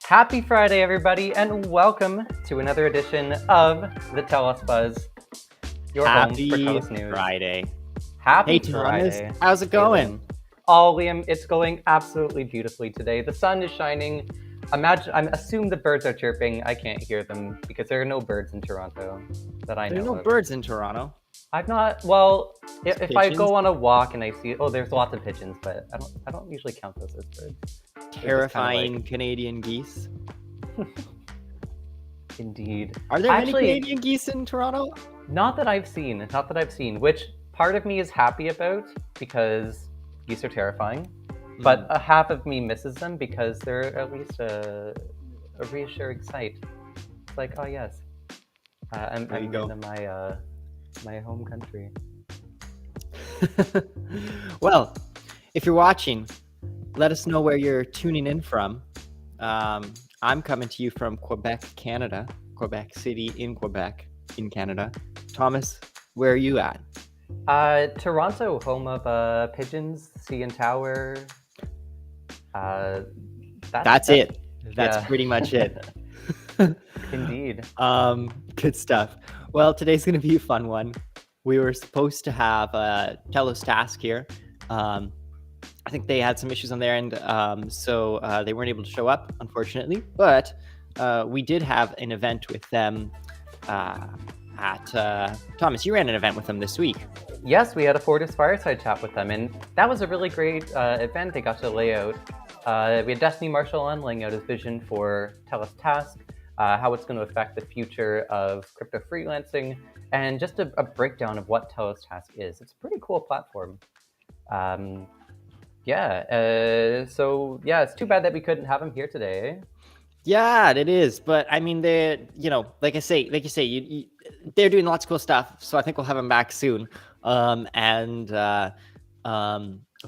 Happy Friday, everybody, and welcome to another edition of the Telos Buzz, your home for Happy Telos News. Friday. Happy Hey, Thomas. Friday. How's it going? Liam, it's going absolutely beautifully today. The sun is shining. I assume the birds are chirping. I can't hear them because there are no birds in Toronto that I know. There are no of. birds in Toronto. I've not. Well, if I Pigeons? go on a walk and I see, there's lots of pigeons, but I don't usually count those as birds. Terrifying Canadian geese. Indeed. Are there many Canadian geese in Toronto? Not that I've seen, which part of me is happy about because geese are terrifying, but a half of me misses them because they're at least a reassuring sight. It's like, oh yes, I'm in my home country. Well, if you're watching, let us know where you're tuning in from. I'm coming to you from Quebec, Canada. Quebec City in Quebec, in Canada. Thomas, where are you at? Toronto, home of pigeons, CN Tower. That's it. That's pretty much it. Indeed. Good stuff. Well, today's going to be a fun one. We were supposed to have Telos Task here. I think they had some issues on their end, so they weren't able to show up, unfortunately. But we did have an event with them at Thomas, you ran an event with them this week. Yes, we had a Fortis Fireside Chat with them, and that was a really great event. They got to lay out. We had Destiny Marshall on laying out his vision for Telos Task, how it's going to affect the future of crypto freelancing, and just a breakdown of what Telos Task is. It's a pretty cool platform. So it's too bad that we couldn't have him here today. Yeah, it is. But I mean, they're, like you say, they're doing lots of cool stuff. So I think we'll have them back soon. What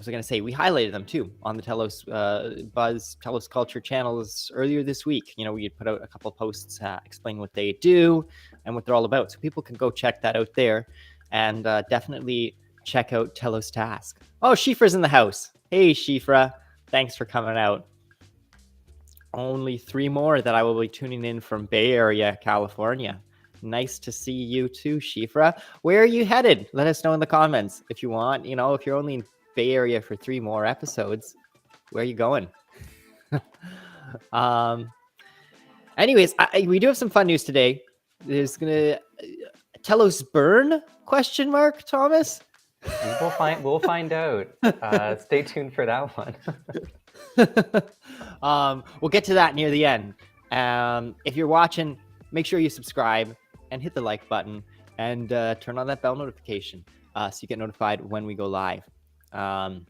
was I going to say? We highlighted them too on the Telos Buzz, Telos Culture channels earlier this week. We had put out a couple of posts explaining what they do and what they're all about. So people can go check that out there, and definitely check out Telos Task. Oh, Shifra's in the house. Hey, Shifra. Thanks for coming out. Only 3 more that I will be tuning in from Bay Area, California. Nice to see you too, Shifra. Where are you headed? Let us know in the comments if you want. If you're only in Bay Area for 3 more episodes, where are you going? Anyways, we do have some fun news today. There's gonna Telos burn ? Thomas. We'll find out. Stay tuned for that one. We'll get to that near the end. If you're watching, make sure you subscribe and hit the like button and turn on that bell notification so you get notified when we go live. I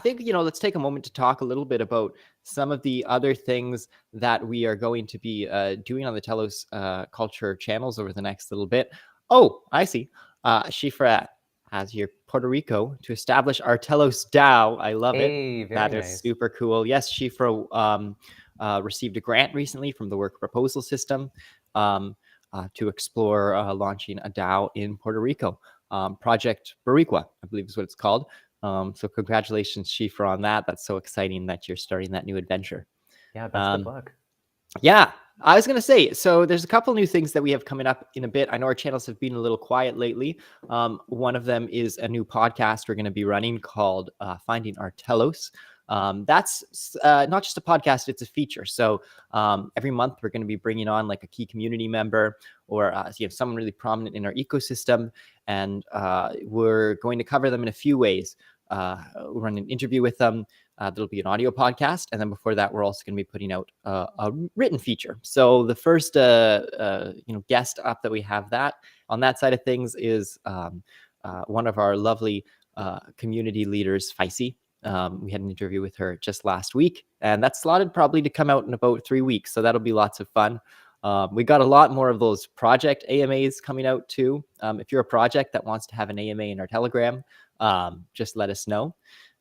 think, let's take a moment to talk a little bit about some of the other things that we are going to be doing on the Telos Culture channels over the next little bit. Oh, I see. Shifra has here Puerto Rico to establish our Telos DAO. I love it. That is nice. Super cool. Yes, Shifra received a grant recently from the Work Proposal System to explore launching a DAO in Puerto Rico. Project Boricua, I believe is what it's called. So congratulations, Shifra, on that. That's so exciting that you're starting that new adventure. Yeah, best of luck. Yeah, I was going to say, so there's a couple new things that we have coming up in a bit. I know our channels have been a little quiet lately. One of them is a new podcast we're going to be running called Finding Our Telos. That's not just a podcast, it's a feature. So every month we're going to be bringing on like a key community member or someone really prominent in our ecosystem. And we're going to cover them in a few ways. We'll run an interview with them. There'll be an audio podcast. And then before that, we're also going to be putting out a written feature. So the first guest up that we have that on that side of things is one of our lovely community leaders, Feisy. We had an interview with her just last week, and that's slotted probably to come out in about 3 weeks. So that'll be lots of fun. We got a lot more of those project AMAs coming out too. If you're a project that wants to have an AMA in our Telegram, just let us know.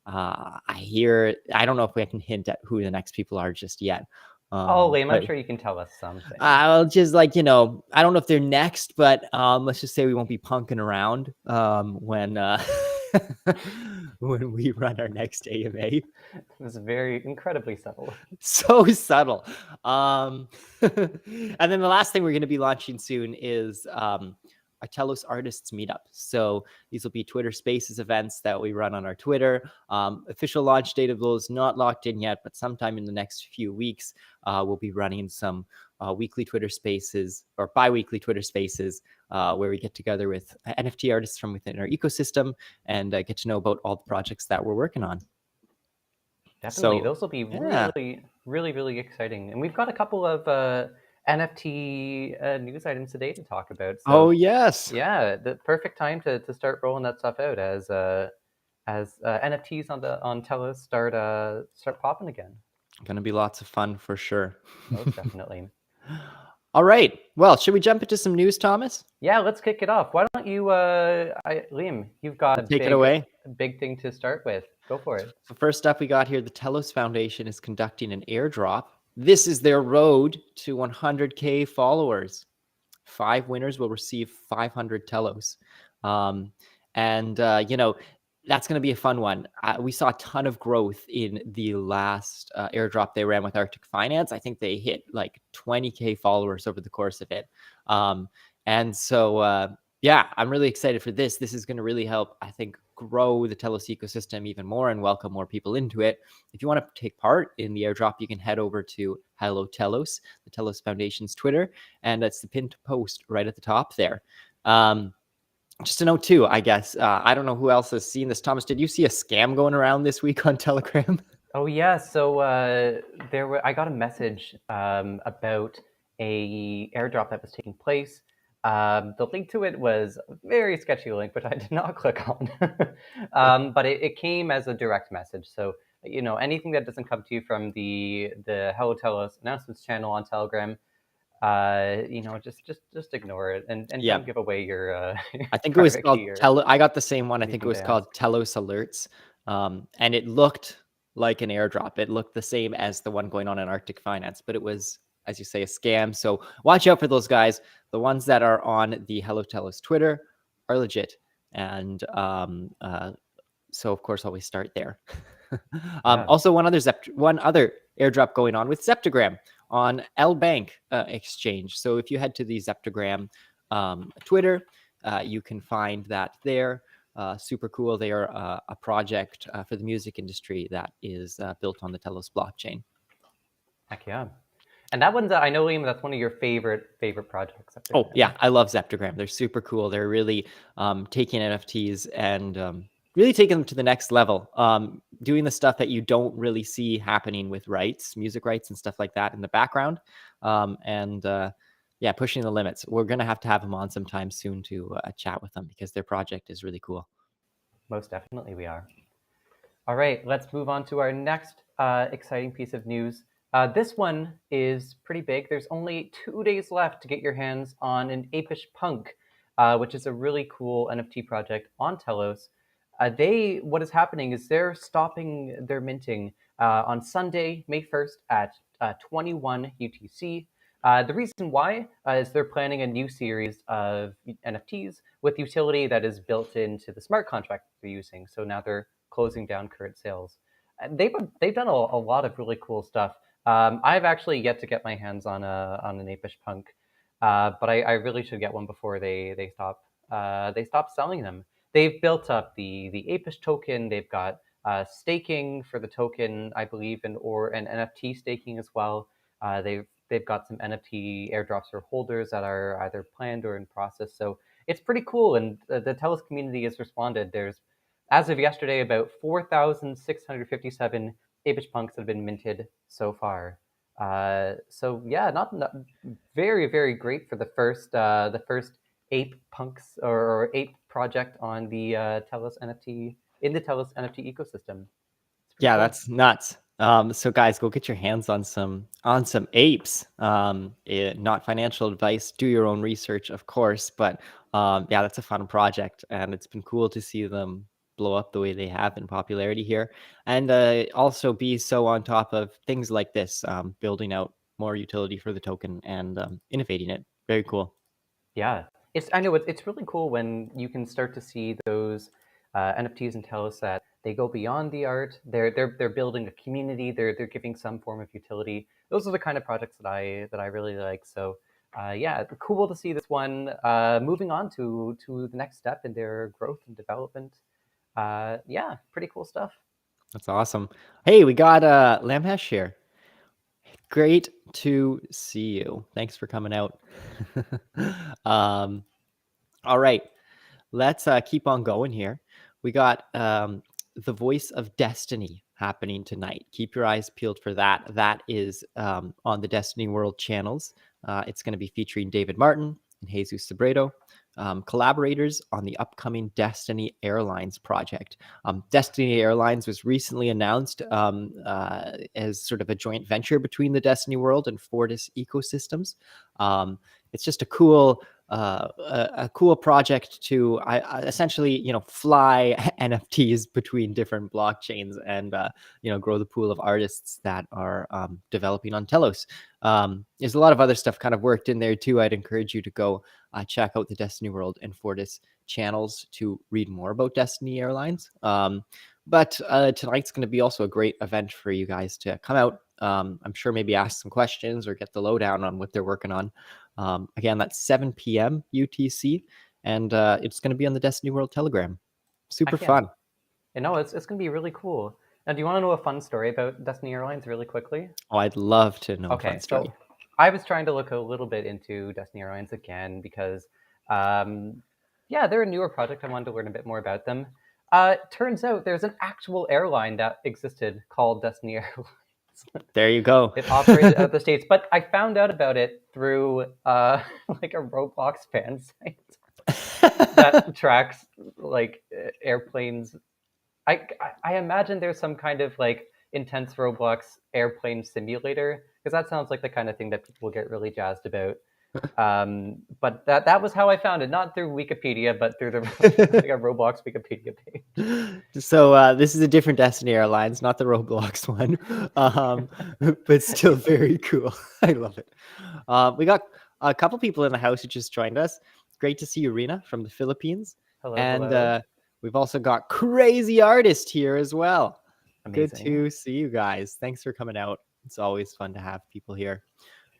I don't know if we can hint at who the next people are just yet. Liam, I'm sure you can tell us something. I'll just I don't know if they're next, but let's just say we won't be punking around when when we run our next AMA. It was very incredibly subtle. So subtle. And then the last thing we're going to be launching soon is our Telos Artists Meetup. So these will be Twitter Spaces events that we run on our Twitter. Official launch date of those not locked in yet, but sometime in the next few weeks, we'll be running some weekly Twitter Spaces or bi-weekly Twitter Spaces where we get together with NFT artists from within our ecosystem and get to know about all the projects that we're working on. Definitely, So, those will be yeah. really exciting, and we've got a couple of NFT news items today to talk about. So, Oh, yes. yeah, the perfect time to start rolling that stuff out as NFTs on Telos start popping again. Gonna be lots of fun for sure. Most definitely. All right. Well, should we jump into some news, Thomas? Yeah, let's kick it off. Why don't you, Liam? You've got a Take it away. big thing to start with. Go for it. So first up, we got here the Telos Foundation is conducting an airdrop. This is their road to 100K followers. 5 winners will receive 500 Telos. That's going to be a fun one. We saw a ton of growth in the last airdrop they ran with Arctic Finance. I think they hit like 20K followers over the course of it. Yeah, I'm really excited for this. This is going to really help, I think, grow the Telos ecosystem even more and welcome more people into it. If you want to take part in the airdrop, you can head over to Hello Telos, the Telos Foundation's Twitter, and that's the pinned post right at the top there. Just a note too, I guess. I don't know who else has seen this. Thomas, did you see a scam going around this week on Telegram? Oh yeah, so I got a message about a airdrop that was taking place. The link to it was a very sketchy link, which I did not click on. But it came as a direct message. So anything that doesn't come to you from the Hello Telos announcements channel on Telegram, just ignore it and Yeah. don't give away your. I think it was called I got the same one. I think it was to called Telos Alerts, and it looked like an airdrop. It looked the same as the one going on in Arctic Finance, but it was, as you say, a scam. So watch out for those guys. The ones that are on the Hello Telos Twitter are legit, and so of course always start there. Also, one other airdrop going on with Zeptagram on L Bank exchange. So if you head to the Zeptagram Twitter, you can find that there. Super cool. They are a project for the music industry that is built on the Telos blockchain. Heck yeah. And that one's, I know, Liam, that's one of your favorite projects. Oh, yeah. I love Zeptagram. They're super cool. They're really taking NFTs and really taking them to the next level. Doing the stuff that you don't really see happening with music rights and stuff like that in the background. Yeah, pushing the limits. We're going to have them on sometime soon to chat with them because their project is really cool. Most definitely we are. All right, let's move on to our next exciting piece of news. This one is pretty big. There's only 2 days left to get your hands on an Apish Punk, which is a really cool NFT project on Telos. What is happening is they're stopping their minting on Sunday, May 1st at 21 UTC. The reason why is they're planning a new series of NFTs with utility that is built into the smart contract they're using. So now they're closing down current sales. They've done a lot of really cool stuff. I've actually yet to get my hands on an Apish Punk, but I really should get one before they stop selling them. They've built up the Apish token. They've got staking for the token, I believe, and NFT staking as well. They've got some NFT airdrops for holders that are either planned or in process. So it's pretty cool, and the Telos community has responded. There's, as of yesterday, about 4,657 Apish Punks have been minted so far. So yeah, not very great for the first ape punks or ape project on the Telos NFT in the Telos NFT ecosystem. Yeah, cool. That's nuts. So guys, go get your hands on some apes. Not financial advice. Do your own research, of course. But yeah, that's a fun project, and it's been cool to see them blow up the way they have in popularity here, and also be so on top of things like this, building out more utility for the token and innovating it. Very cool. Yeah, I know it's really cool when you can start to see those NFTs and Telos that they go beyond the art. They're building a community. They're giving some form of utility. Those are the kind of projects that I really like. So yeah, cool to see this one moving on to the next step in their growth and development. Yeah, pretty cool stuff. That's awesome. Hey, we got Lamhesh here. Great to see you. Thanks for coming out. All right, let's keep on going here. We got the Voice of Destiny happening tonight. Keep your eyes peeled for that. That is on the Destiny World channels. It's going to be featuring David Martin and Jesus Sabredo, collaborators on the upcoming Destiny Airlines project. Destiny Airlines was recently announced as sort of a joint venture between the Destiny World and Fortis Ecosystems. It's just a cool project to essentially fly NFTs between different blockchains and grow the pool of artists that are developing on Telos. There's a lot of other stuff kind of worked in there too. I'd encourage you to go check out the Destiny World and Fortis channels to read more about Destiny Airlines. But tonight's going to be also a great event for you guys to come out. I'm sure maybe ask some questions or get the lowdown on what they're working on. Again, that's 7 p.m. UTC, and it's going to be on the Destiny World Telegram. Super fun. You know, it's going to be really cool. Now, do you want to know a fun story about Destiny Airlines really quickly? Oh, I'd love to know a fun story. So I was trying to look a little bit into Destiny Airlines again because, yeah, they're a newer project. I wanted to learn a bit more about them. Turns out there's an actual airline that existed called Destiny Airlines. There you go. It operated out of the States, but I found out about it through like a Roblox fan site that tracks like airplanes. I imagine there's some kind of like intense Roblox airplane simulator, because that sounds like the kind of thing that people get really jazzed about. But that was how I found it, not through Wikipedia, but through the like a Roblox Wikipedia page. So this is a different Destiny Airlines, not the Roblox one, but still very cool. I love it. We got a couple people in the house who just joined us. Great to see you, Rena, from the Philippines. Hello, and hello. We've also got Crazy Artist here as well. Amazing. Good to see you guys. Thanks for coming out. It's always fun to have people here.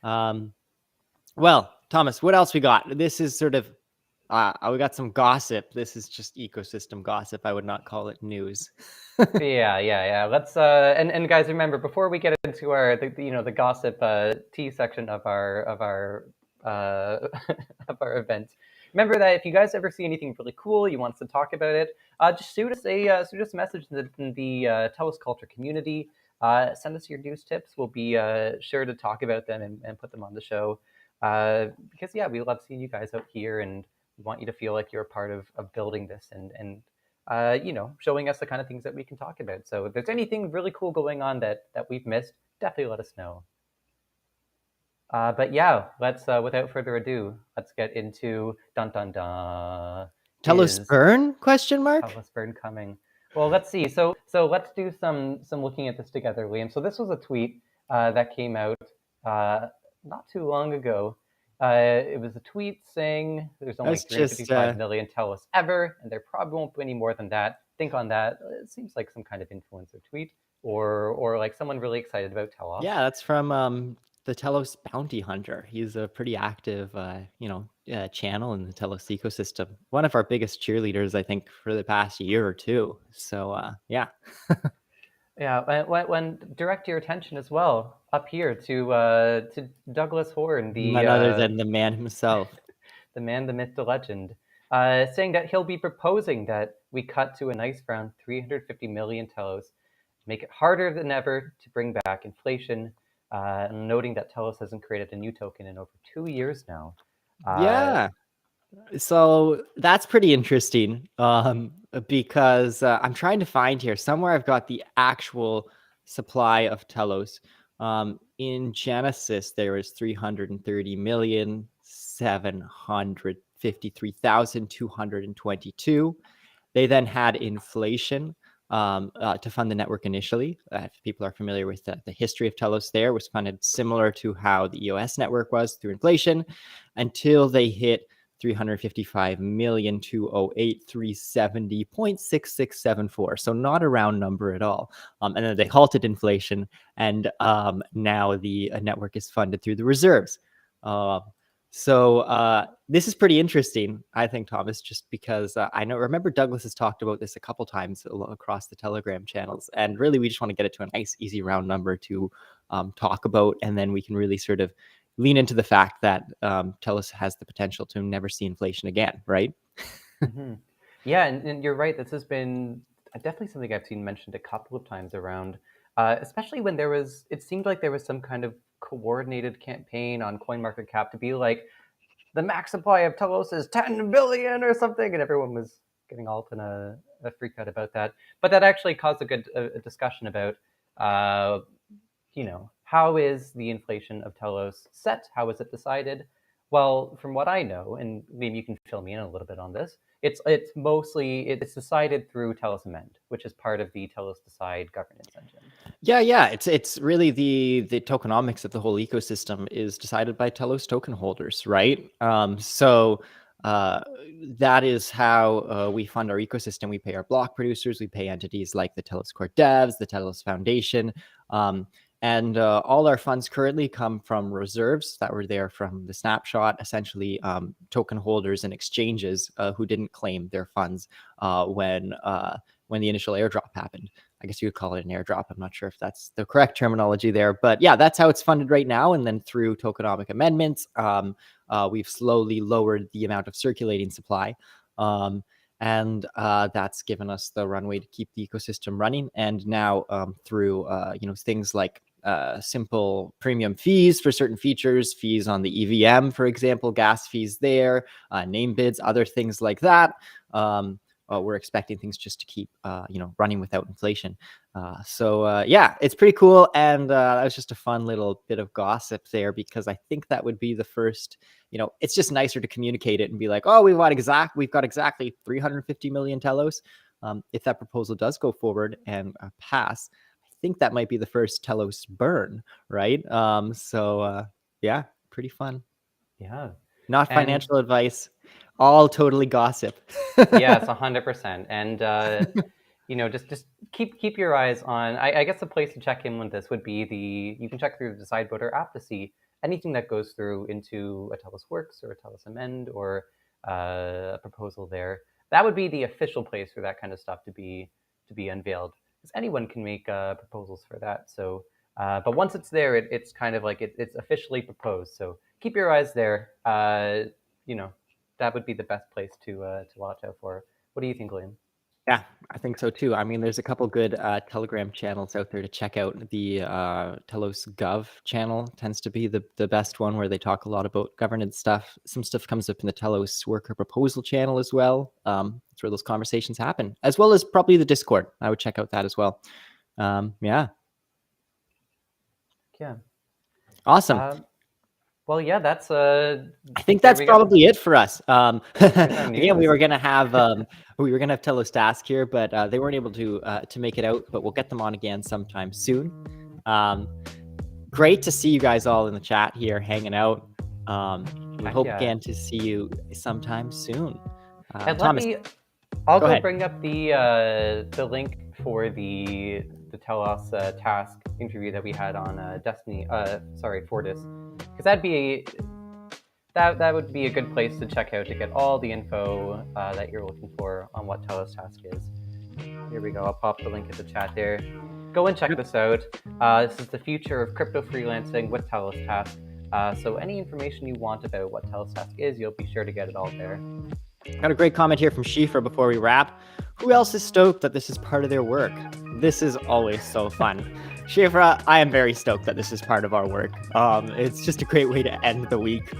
Well, Thomas, what else we got? This is sort of, we got some gossip. This is just ecosystem gossip. I would not call it news. Yeah. Let's and guys, remember, before we get into the gossip tea section of our of our event, remember that if you guys ever see anything really cool, you want us to talk about it, just shoot us a message in the Telos Culture community. Send us your news tips. We'll be sure to talk about them and put them on the show. Because yeah, we love seeing you guys out here, and we want you to feel like you're a part of building this and showing us the kind of things that we can talk about. So if there's anything really cool going on that we've missed, definitely let us know. But yeah, let's without further ado, let's get into dun dun dun. Telos Burn? Question mark. Telos Burn coming. Well, let's see. So let's do some looking at this together, Liam. So this was a tweet that came out not too long ago. It was a tweet saying there's only 355 million Telos ever, and there probably won't be any more than that. Think on that. It seems like some kind of influencer tweet, or like someone really excited about Telos. Yeah, that's from the Telos Bounty Hunter. He's a pretty active, channel in the Telos ecosystem. One of our biggest cheerleaders, I think, for the past year or two. So, yeah. Yeah, when direct your attention as well up here to Douglas Horn, none other than the man himself, the man, the myth, the legend, saying that he'll be proposing that we cut to a nice round 350 million Telos, make it harder than ever to bring back inflation, noting that Telos hasn't created a new token in over 2 years now. Yeah. So that's pretty interesting because I'm trying to find here somewhere I've got the actual supply of Telos. In Genesis, there was 330,753,222. They then had inflation to fund the network initially. If people are familiar with the history of Telos, there was funded similar to how the EOS network was through inflation until they hit 355,208,370.6674. So not a round number at all. And then they halted inflation, and now the network is funded through the reserves. So this is pretty interesting, I think, Thomas, just because remember Douglas has talked about this a couple times across the Telegram channels, and really we just want to get it to a nice, easy round number to talk about, and then we can really sort of lean into the fact that Telos has the potential to never see inflation again, right? Mm-hmm. Yeah, and you're right. This has been definitely something I've seen mentioned a couple of times around, especially when it seemed like there was some kind of coordinated campaign on CoinMarketCap to be like, the max supply of Telos is 10 billion or something, and everyone was getting all in a freak out about that. But that actually caused a discussion about, how is the inflation of Telos set? How is it decided? Well, from what I know, and maybe you can fill me in a little bit on this, it's decided through Telos Amend, which is part of the Telos Decide governance engine. Yeah. It's really the tokenomics of the whole ecosystem is decided by Telos token holders, right? So that is how we fund our ecosystem. We pay our block producers, we pay entities like the Telos Core Devs, the Telos Foundation, and all our funds currently come from reserves that were there from the snapshot, essentially token holders and exchanges who didn't claim their funds when the initial airdrop happened. I guess you would call it an airdrop. I'm not sure if that's the correct terminology there, but yeah, that's how it's funded right now. And then through tokenomic amendments, we've slowly lowered the amount of circulating supply. And that's given us the runway to keep the ecosystem running. And now through things like simple premium fees for certain features, fees on the EVM, for example, gas fees there, name bids, other things like that. We're expecting things just to keep running without inflation. So it's pretty cool. And that was just a fun little bit of gossip there, because I think that would be the first, it's just nicer to communicate it and be like, oh, we've got exactly 350 million Telos. If that proposal does go forward and pass, I think that might be the first Telos burn, right? Pretty fun. Yeah. Not financial advice, all totally gossip. Yes, 100%. And just keep your eyes on. I guess the place to check in with this would be you can check through the Decide Voter app to see anything that goes through into a Telos Works or a Telos Amend or a proposal there. That would be the official place for that kind of stuff to be unveiled, because anyone can make proposals for that. So, but once it's there, it's kind of like it's officially proposed. So keep your eyes there. That would be the best place to watch out for. What do you think, Liam? Yeah, I think so too. I mean, there's a couple good Telegram channels out there to check out. The Telos Gov channel tends to be the best one, where they talk a lot about governance stuff. Some stuff comes up in the Telos Worker Proposal channel as well. That's where those conversations happen, as well as probably the Discord. I would check out that as well. Yeah. Awesome. Well, yeah, that's. I think that's probably it for us. Again, we were gonna have Telos Task here, but they weren't able to make it out. But we'll get them on again sometime soon. Great to see you guys all in the chat here, hanging out. We hope again to see you sometime soon. And Thomas, I'll go bring up the link for the Telos Task interview that we had on Fortis, because that would be a good place to check out to get all the info that you're looking for on what Telos Task is. Here we go. I'll pop the link in the chat there. Go and check this out. This is the future of crypto freelancing with Telos Task. So any information you want about what Telos Task is, you'll be sure to get it all there. Got a great comment here from Shifra before we wrap. Who else is stoked that this is part of their work? This is always so fun. Shifra, I am very stoked that this is part of our work. It's just a great way to end the week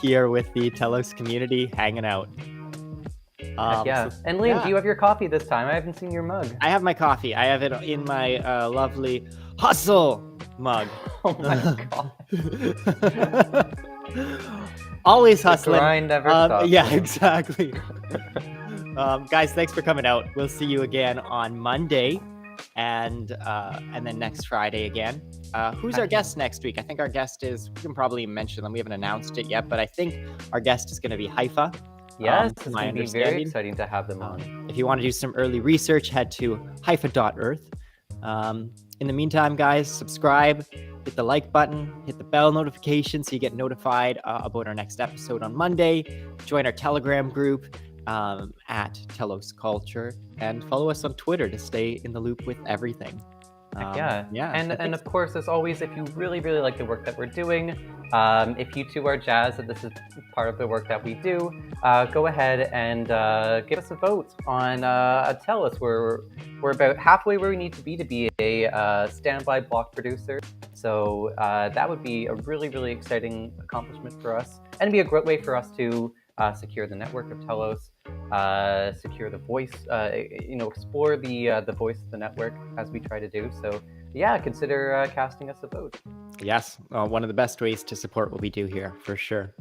here with the Telos community hanging out. And Liam, do you have your coffee this time? I haven't seen your mug. I have my coffee. I have it in my lovely hustle mug. Oh my god. Always hustling. The grind never stops. Yeah, exactly. Guys, thanks for coming out. We'll see you again on Monday. and then next Friday again. Who's our guest next week? I think our guest is, we can probably mention them. We haven't announced it yet, but I think our guest is going to be Haifa. Yes, it's going to be very exciting to have them on. If you want to do some early research, head to haifa.earth. In the meantime, guys, subscribe, hit the like button, hit the bell notification so you get notified about our next episode on Monday. Join our Telegram group at Telos Culture, and follow us on Twitter to stay in the loop with everything. And of course, as always, if you really like the work that we're doing, if you too are jazzed that this is part of the work that we do, go ahead and give us a vote on Telos. We're about halfway where we need to be a standby block producer. So that would be a really exciting accomplishment for us, and it'd be a great way for us to secure the network of Telos, secure the voice, explore the voice of the network as we try to do. So yeah, consider casting us a vote. Yes, one of the best ways to support what we do here, for sure.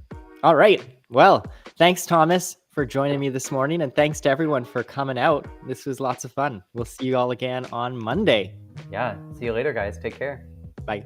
All right. Well, thanks, Thomas, for joining me this morning, and thanks to everyone for coming out. This was lots of fun. We'll see you all again on Monday. Yeah. See you later, guys. Take care. Bye.